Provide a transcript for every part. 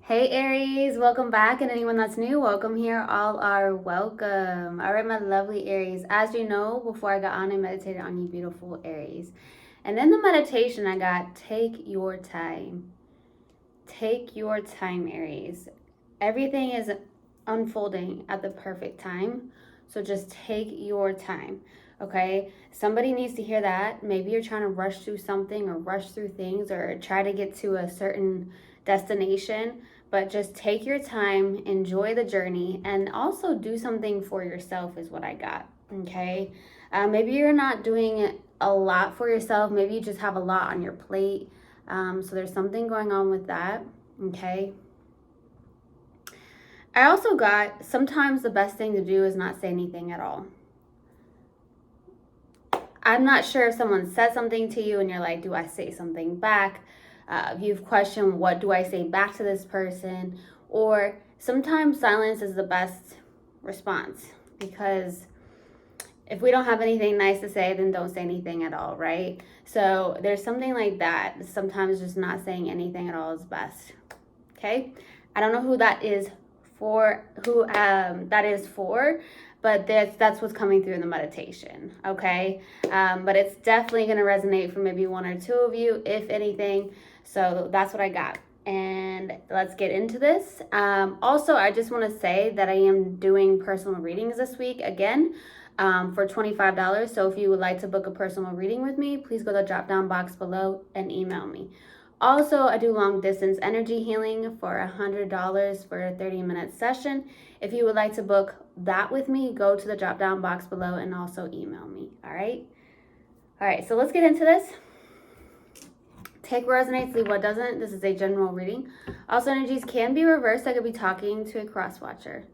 Hey Aries, welcome back, and anyone that's new, welcome here. All are welcome. All right, my lovely Aries. As you know, before I got on, I meditated on you beautiful Aries. And in the meditation, I got take your time. Take your time, Aries. Everything is unfolding at the perfect time. So just take your time. Okay? Somebody needs to hear that. Maybe you're trying to rush through something or rush through things or try to get to a certain destination, but just take your time, enjoy the journey, and also do something for yourself is what I got. Okay? Maybe you're not doing a lot for yourself. Maybe you just have a lot on your plate. So there's something going on with that. Okay? I also got sometimes the best thing to do is not say anything at all. I'm not sure if someone said something to you and you're like, do I say something back? You've questioned, what do I say back to this person? Or sometimes silence is the best response, because if we don't have anything nice to say, then don't say anything at all, right? So there's something like that. Sometimes just not saying anything at all is best. Okay? I don't know who that is for, but that's what's coming through in the meditation. Okay? But it's definitely going to resonate for maybe one or two of you, if anything. So that's what I got. And let's get into this. Also, I just want to say that I am doing personal readings this week again. For $25. So if you would like to book a personal reading with me, please go to the drop down box below and email me. Also, I do long distance energy healing for $100 for a 30-minute session. If you would like to book that with me, go to the drop down box below and also email me. All right, so let's get into this. Take what resonates, leave what doesn't. This is a general reading. Also, energies can be reversed. I could be talking to a cross watcher.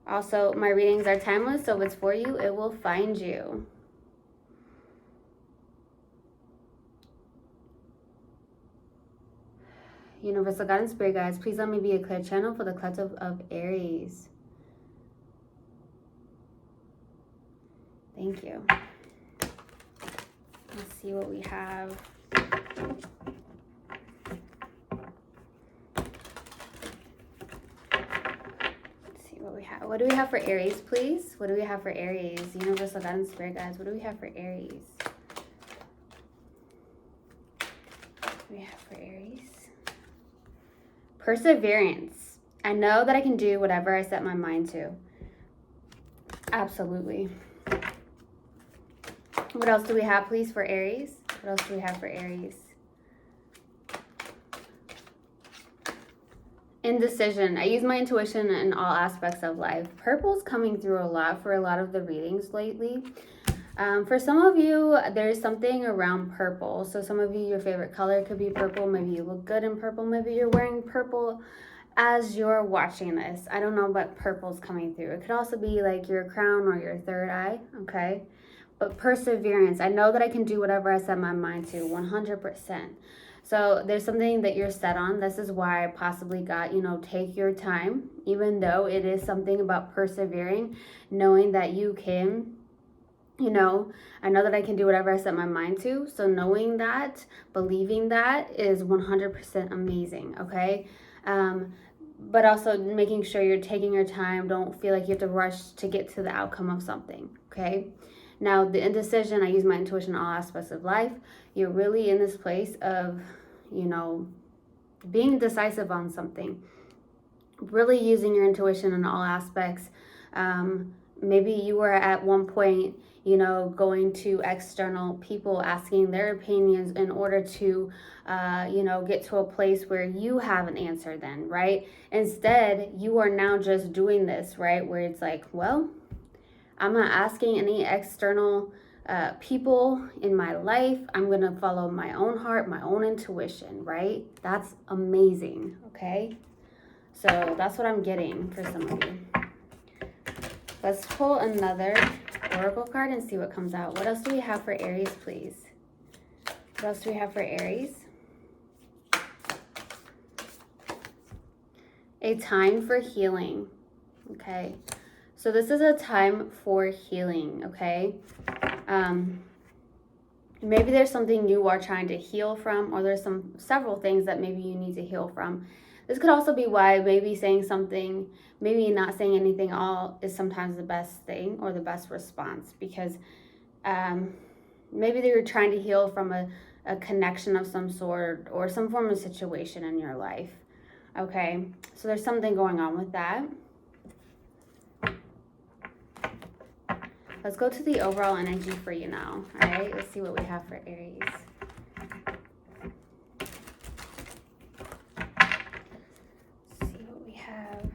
Also, my readings are timeless, so if it's for you, it will find you. Universal God and Spirit Guides, please let me be a clear channel for the collective of Aries. Thank you. Let's see what we have. What do we have for Aries, please? What do we have for Aries? Universal God and Spirit Guides, what do we have for Aries? What do we have for Aries? Perseverance. I know that I can do whatever I set my mind to. Absolutely. What else do we have, please, for Aries? What else do we have for Aries? Indecision. I use my intuition in all aspects of life. Purple's coming through a lot for a lot of the readings lately. For some of you, there's something around purple. So some of you, your favorite color could be purple. Maybe you look good in purple. Maybe you're wearing purple as you're watching this. I don't know, but purple's coming through. It could also be like your crown or your third eye, okay? But perseverance. I know that I can do whatever I set my mind to, 100%. So there's something that you're set on. This is why I possibly got, take your time, even though it is something about persevering, knowing that you can, I know that I can do whatever I set my mind to. So knowing that, believing that is 100% amazing, okay? But also making sure you're taking your time. Don't feel like you have to rush to get to the outcome of something, okay? Now, the indecision, I use my intuition in all aspects of life. You're really in this place of, being decisive on something. Really using your intuition in all aspects. Maybe you were at one point, going to external people, asking their opinions in order to, get to a place where you have an answer then, right? Instead, you are now just doing this, right? Where it's like, well, I'm not asking any external people in my life. I'm going to follow my own heart, my own intuition, right? That's amazing, okay? So that's what I'm getting for some of you. Let's pull another oracle card and see what comes out. What else do we have for Aries, please? What else do we have for Aries? A time for healing, okay? So this is a time for healing, okay? Maybe there's something you are trying to heal from, or there's several things that maybe you need to heal from. This could also be why maybe saying something, maybe not saying anything at all is sometimes the best thing or the best response, because maybe they were trying to heal from a connection of some sort or some form of situation in your life. Okay, so there's something going on with that. Let's go to the overall energy for you now. All right, let's see what we have for Aries. Let's see what we have.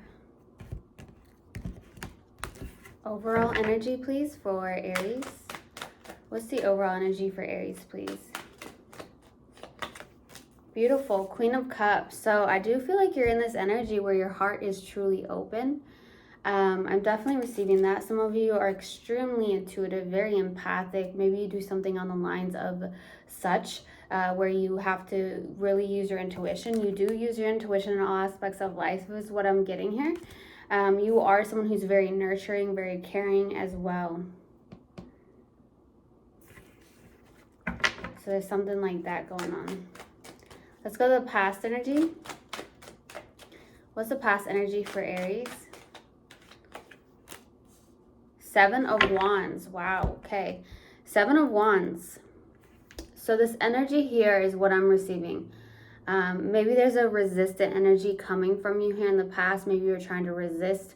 Overall energy, please, for Aries. What's the overall energy for Aries, please? Beautiful, Queen of Cups. So I do feel like you're in this energy where your heart is truly open. I'm definitely receiving that. Some of you are extremely intuitive, very empathic. Maybe you do something on the lines of such, where you have to really use your intuition. You do use your intuition in all aspects of life, is what I'm getting here. You are someone who's very nurturing, very caring as well. So there's something like that going on. Let's go to the past energy. What's the past energy for Aries? 7 of Wands. Wow, okay. 7 of Wands. So this energy here is what I'm receiving. Maybe there's a resistant energy coming from you here in the past. Maybe you're trying to resist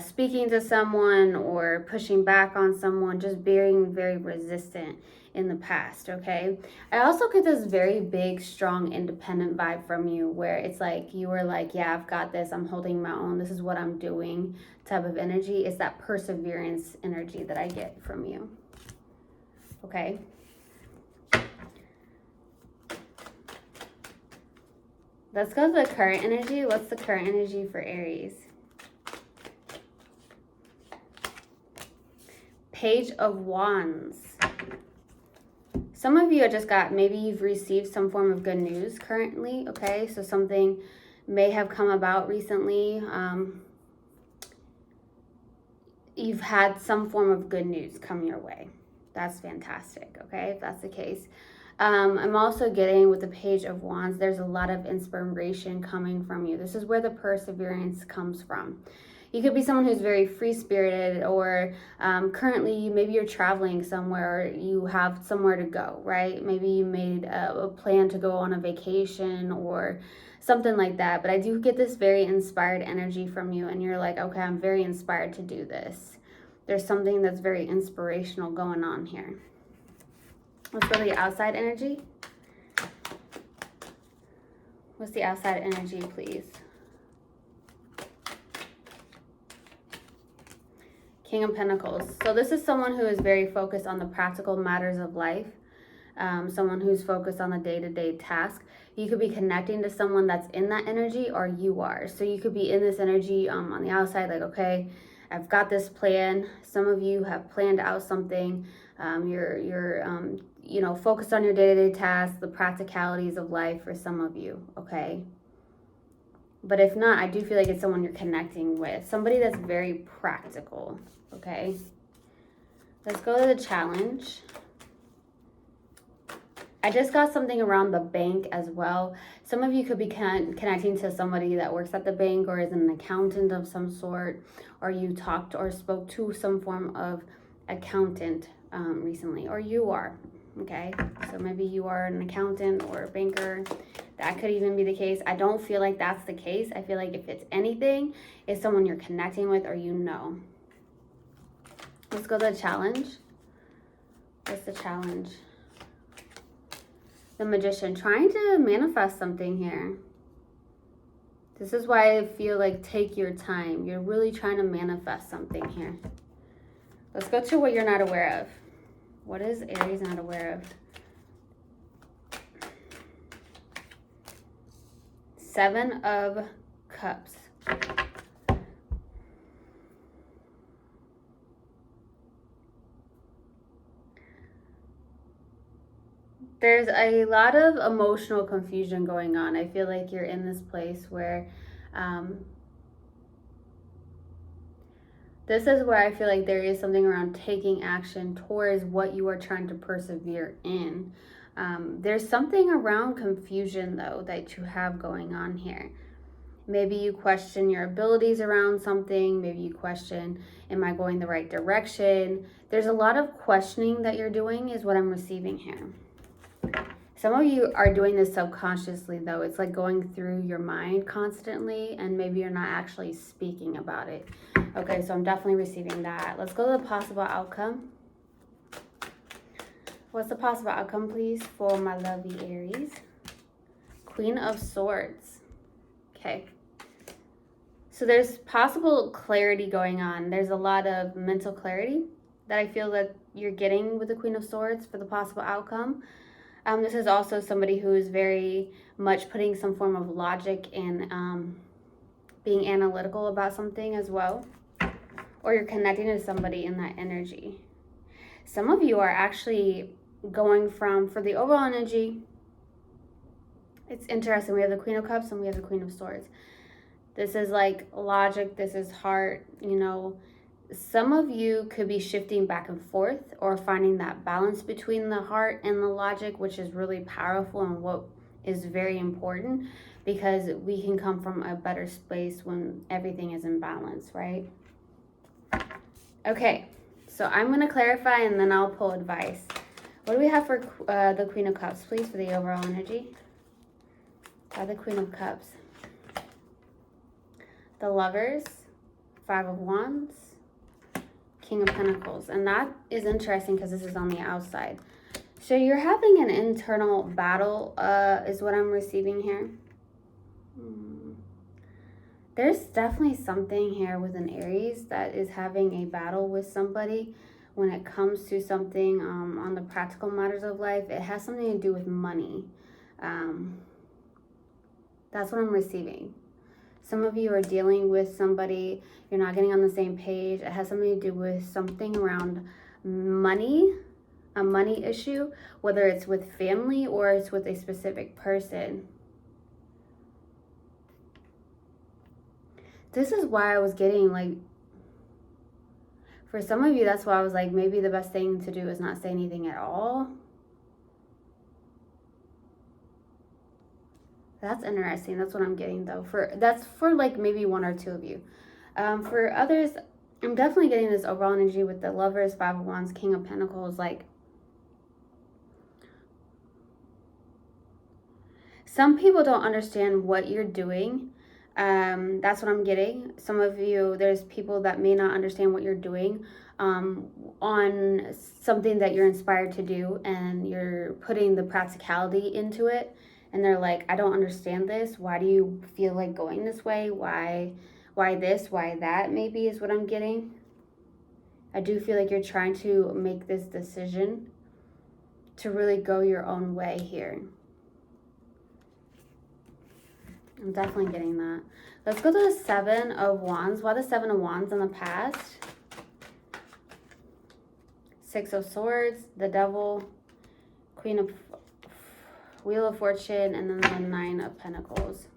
speaking to someone or pushing back on someone, just being very resistant in the past, okay? I also get this very big, strong, independent vibe from you where it's like you were like, yeah, I've got this. I'm holding my own. This is what I'm doing type of energy. It's that perseverance energy that I get from you, okay? Let's go to the current energy. What's the current energy for Aries? Page of Wands. Some of you have just got, maybe you've received some form of good news currently, okay? So something may have come about recently. You've had some form of good news come your way. That's fantastic, okay, if that's the case. I'm also getting with the Page of Wands, there's a lot of inspiration coming from you. This is where the perseverance comes from. You could be someone who's very free-spirited, or currently maybe you're traveling somewhere, or you have somewhere to go, right? Maybe you made a plan to go on a vacation or something like that. But I do get this very inspired energy from you, and you're like, okay, I'm very inspired to do this. There's something that's very inspirational going on here. Let's go to the outside energy. What's the outside energy, please? King of Pentacles. So this is someone who is very focused on the practical matters of life. Someone who's focused on the day-to-day task. You could be connecting to someone that's in that energy, or you are. So you could be in this energy on the outside, like, okay, I've got this plan. Some of you have planned out something. You're focused on your day-to-day tasks, the practicalities of life for some of you, okay? But if not, I do feel like it's someone you're connecting with. Somebody that's very practical, okay? Let's go to the challenge. I just got something around the bank as well. Some of you could be connecting to somebody that works at the bank or is an accountant of some sort, or you talked or spoke to some form of accountant recently, or you are, okay? So maybe you are an accountant or a banker. That could even be the case. I don't feel like that's the case. I feel like if it's anything, it's someone you're connecting with or you know. Let's go to the challenge. What's the challenge? The Magician, trying to manifest something here. This is why I feel like take your time. You're really trying to manifest something here. Let's go to what you're not aware of. What is Aries not aware of? 7 of Cups. There's a lot of emotional confusion going on. I feel like you're in this place where this is where I feel like there is something around taking action towards what you are trying to persevere in. There's something around confusion, though, that you have going on here. Maybe you question your abilities around something. Maybe you question, am I going the right direction? There's a lot of questioning that you're doing is what I'm receiving here. Some of you are doing this subconsciously, though. It's like going through your mind constantly, and maybe you're not actually speaking about it. Okay, so I'm definitely receiving that. Let's go to the possible outcome. What's the possible outcome, please, for my lovely Aries? Queen of Swords. Okay. So there's possible clarity going on. There's a lot of mental clarity that I feel that you're getting with the Queen of Swords for the possible outcome. This is also somebody who is very much putting some form of logic and being analytical about something as well. Or you're connecting to somebody in that energy. Some of you are actually going from, for the overall energy, it's interesting. We have the Queen of Cups and we have the Queen of Swords. This is like logic. This is heart, you know. Some of you could be shifting back and forth or finding that balance between the heart and the logic, which is really powerful and what is very important, because we can come from a better space when everything is in balance, right? Okay, so I'm going to clarify and then I'll pull advice. What do we have for the Queen of Cups, please, for the overall energy? By the Queen of Cups. The Lovers, Five of Wands, King of Pentacles. And that is interesting because this is on the outside. So you're having an internal battle, is what I'm receiving here. There's definitely something here with an Aries that is having a battle with somebody when it comes to something on the practical matters of life. It has something to do with money. That's what I'm receiving. Some of you are dealing with somebody, you're not getting on the same page. It has something to do with something around money, a money issue, whether it's with family or it's with a specific person. This is why I was getting like, for some of you, that's why I was like, maybe the best thing to do is not say anything at all. That's interesting. That's what I'm getting though. That's for like maybe one or two of you. For others, I'm definitely getting this overall energy with the Lovers, Five of Wands, King of Pentacles. Like, some people don't understand what you're doing. That's what I'm getting. Some of you, there's people that may not understand what you're doing on something that you're inspired to do, and you're putting the practicality into it. And they're like, I don't understand this. Why do you feel like going this way? Why this? Why that? Maybe is what I'm getting. I do feel like you're trying to make this decision to really go your own way here. I'm definitely getting that. Let's go to the Seven of Wands. Why the Seven of Wands in the past? Six of Swords, the Devil, Queen of Wheel of Fortune, and then the Nine of Pentacles.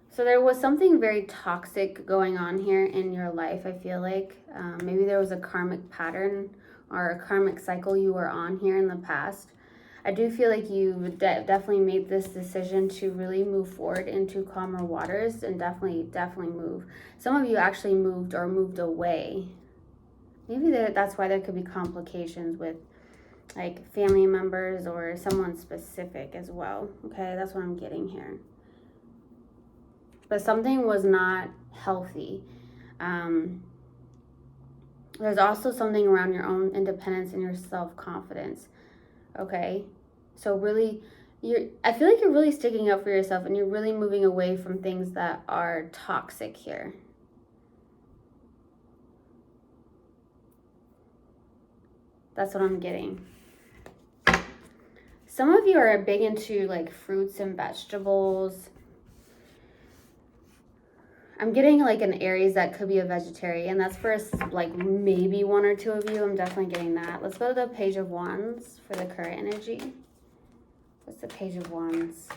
So there was something very toxic going on here in your life, I feel like. Maybe there was a karmic pattern or a karmic cycle you were on here in the past. I do feel like you definitely made this decision to really move forward into calmer waters and definitely move. Some of you actually moved or moved away. Maybe that's why there could be complications with like family members or someone specific as well. Okay, that's what I'm getting here. But something was not healthy. There's also something around your own independence and your self-confidence. Okay, so really, I feel like you're really sticking up for yourself and you're really moving away from things that are toxic here. That's what I'm getting. Some of you are big into like fruits and vegetables. I'm getting like an Aries that could be a vegetarian. That's for like maybe one or two of you. I'm definitely getting that. Let's go to the Page of Wands for the current energy. What's the Page of Wands?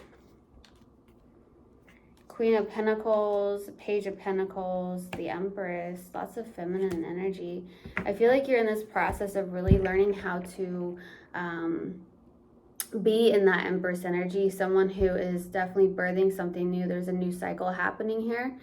Queen of Pentacles, Page of Pentacles, the Empress, lots of feminine energy. I feel like you're in this process of really learning how to be in that Empress energy, someone who is definitely birthing something new. There's a new cycle happening here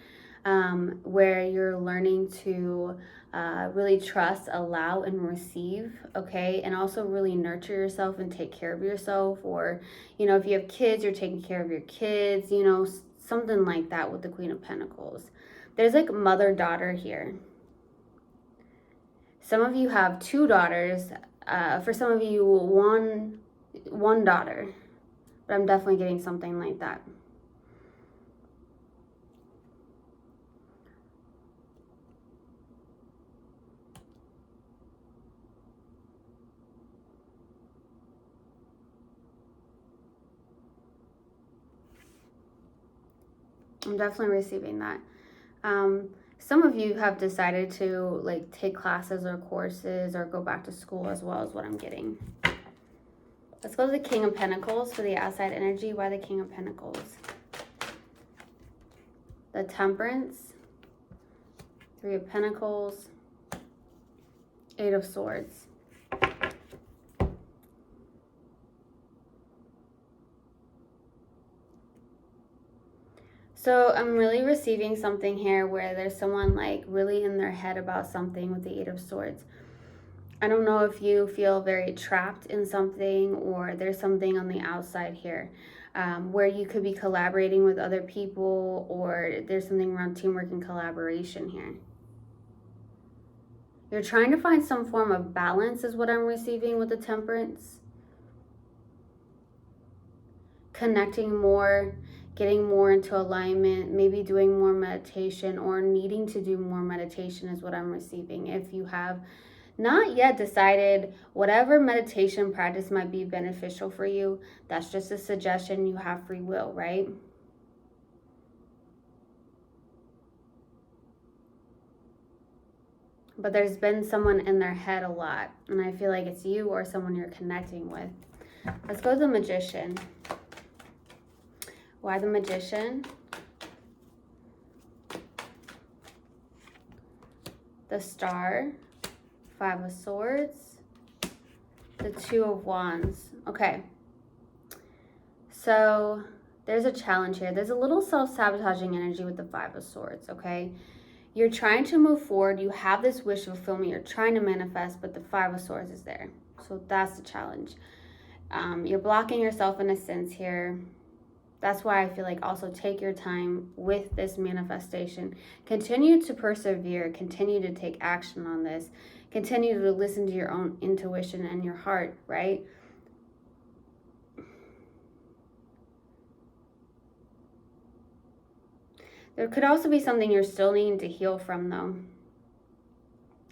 where you're learning to really trust, allow, and receive, okay? And also really nurture yourself and take care of yourself. Or, you know, if you have kids, you're taking care of your kids, you know, something like that with the Queen of Pentacles. There's like mother-daughter here. Some of you have 2 daughters. For some of you, one daughter. But I'm definitely getting something like that. I'm definitely receiving that. Some of you have decided to like take classes or courses or go back to school as well, as what I'm getting. Let's go to the King of Pentacles for the outside energy. Why the King of Pentacles? The Temperance, 3 of Pentacles, 8 of Swords. So I'm really receiving something here where there's someone like really in their head about something with the 8 of Swords. I don't know if you feel very trapped in something, or there's something on the outside here where you could be collaborating with other people, or there's something around teamwork and collaboration here. You're trying to find some form of balance is what I'm receiving with the Temperance. Connecting more, getting more into alignment, maybe doing more meditation or needing to do more meditation is what I'm receiving. If you have not yet decided whatever meditation practice might be beneficial for you, that's just a suggestion. You have free will, right? But there's been someone in their head a lot, and I feel like it's you or someone you're connecting with. Let's go to the Magician. Why the Magician? The Star, 5 of Swords, the 2 of Wands. Okay, so there's a challenge here. There's a little self-sabotaging energy with the 5 of Swords, okay? You're trying to move forward. You have this wish fulfillment. You're trying to manifest, but the 5 of Swords is there. So that's the challenge. You're blocking yourself in a sense here. That's why I feel like also take your time with this manifestation. Continue to persevere. Continue to take action on this. Continue to listen to your own intuition and your heart, right? There could also be something you're still needing to heal from, though.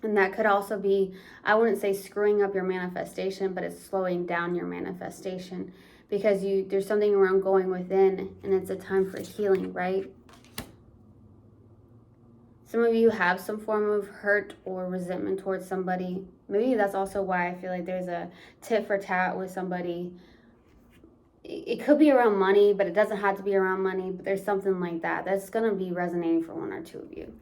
And that could also be, I wouldn't say screwing up your manifestation, but it's slowing down your manifestation. Because there's something around going within, and it's a time for healing, right? Some of you have some form of hurt or resentment towards somebody. Maybe that's also why I feel like there's a tit for tat with somebody. It could be around money, but it doesn't have to be around money. But there's something like that that's going to be resonating for 1 or 2 of you.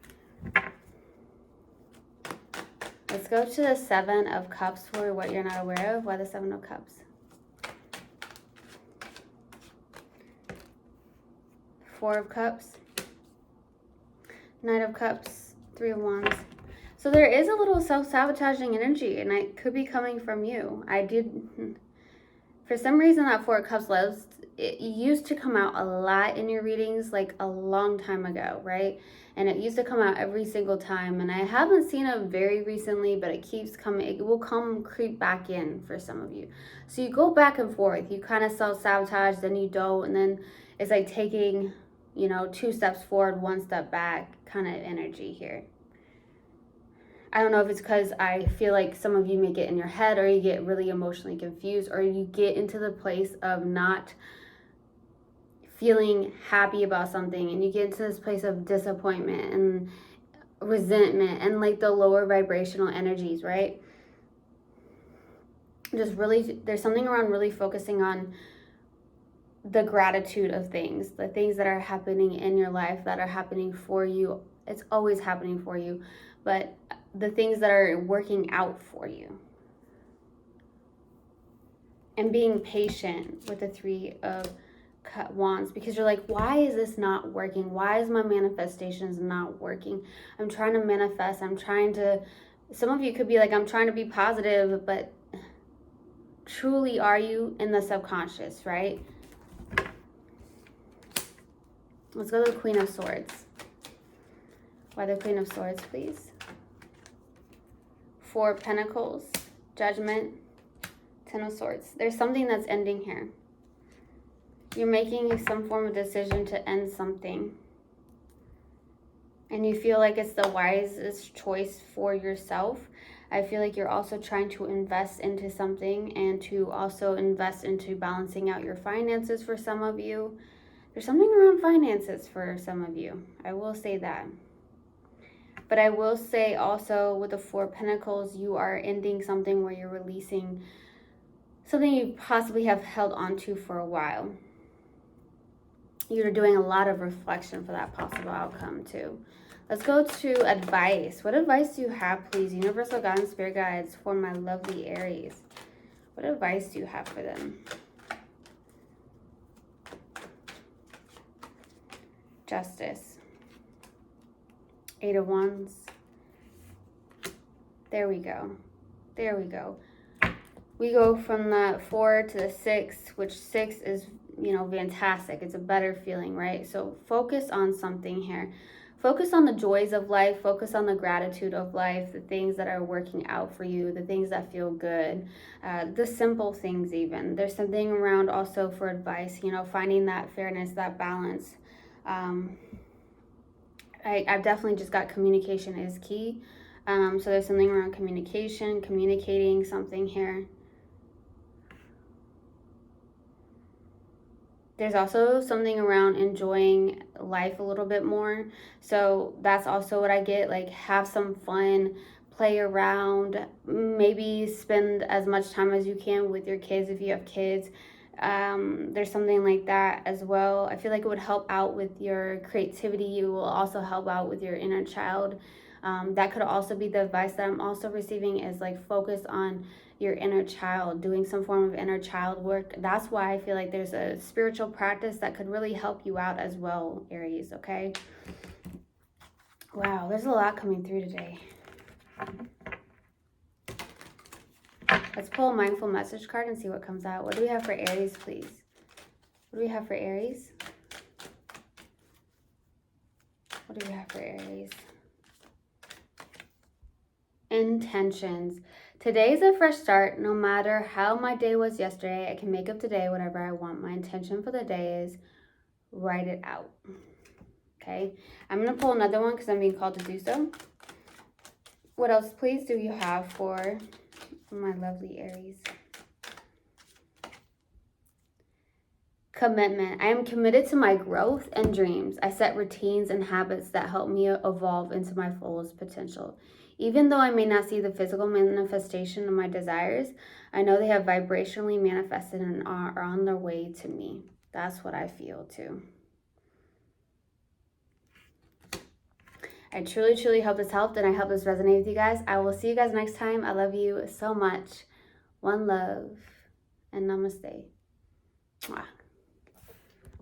Let's go to the 7 of Cups for what you're not aware of. Why the 7 of Cups? 4 of Cups, Knight of Cups, 3 of Wands. So there is a little self-sabotaging energy, and it could be coming from you. For some reason, that 4 of Cups it used to come out a lot in your readings, like a long time ago, right? And it used to come out every single time, and I haven't seen it very recently, but it keeps coming. It will creep back in for some of you. So you go back and forth. You kind of self-sabotage, then you don't, and then it's like taking, 2 steps forward, 1 step back kind of energy here. I don't know if it's because I feel like some of you may get in your head, or you get really emotionally confused, or you get into the place of not feeling happy about something, and you get into this place of disappointment and resentment and like the lower vibrational energies, right? Just really, there's something around really focusing on the gratitude of things, the things that are happening in your life, that are happening for you. It's always happening for you, but the things that are working out for you. And being patient with the 3 of Wands, because you're like, why is this not working? Why is my manifestations not working? I'm trying to manifest. I'm trying to, some of you could be like, I'm trying to be positive, but truly are you in the subconscious, right? Let's go to the Queen of Swords. Why the Queen of Swords, please? 4 of Pentacles, Judgment, 10 of Swords. There's something that's ending here. You're making some form of decision to end something. And you feel like it's the wisest choice for yourself. I feel like you're also trying to invest into something and to also invest into balancing out your finances for some of you. There's something around finances for some of you. I will say that. But I will say also with the 4 of Pentacles, you are ending something where you're releasing something you possibly have held on to for a while. You're doing a lot of reflection for that possible outcome too. Let's go to advice. What advice do you have, please? Universal guidance, spirit guides for my lovely Aries. What advice do you have for them? Justice. 8 of Wands. There we go. There we go. We go from the 4 to the 6, which 6 is, you know, fantastic. It's a better feeling, right? So focus on something here. Focus on the joys of life. Focus on the gratitude of life, the things that are working out for you, the things that feel good, the simple things even. There's something around also for advice, you know, finding that fairness, that balance. I've definitely just got communication is key. So there's something around communication, communicating something here. There's also something around enjoying life a little bit more. So that's also what I get, like have some fun, play around, maybe spend as much time as you can with your kids if you have kids. There's something like that as well. I feel like it would help out with your creativity. It will also help out with your inner child. That could also be the advice that I'm also receiving, is like focus on your inner child, doing some form of inner child work. That's why I feel like there's a spiritual practice that could really help you out as well, Aries, okay? Wow, there's a lot coming through today. Let's pull a mindful message card and see what comes out. What do we have for Aries, please? What do we have for Aries? What do we have for Aries? Intentions. Today is a fresh start. No matter how my day was yesterday, I can make up today whatever I want. My intention for the day is write it out. Okay, I'm going to pull another one because I'm being called to do so. What else, please, do you have for my lovely Aries? Commitment. I am committed to my growth and dreams. I set routines and habits that help me evolve into my fullest potential. Even though I may not see the physical manifestation of my desires, I know they have vibrationally manifested and are on their way to me. That's what I feel too. I truly, truly hope this helped, and I hope this resonated with you guys. I will see you guys next time. I love you so much. One love and namaste. Mwah.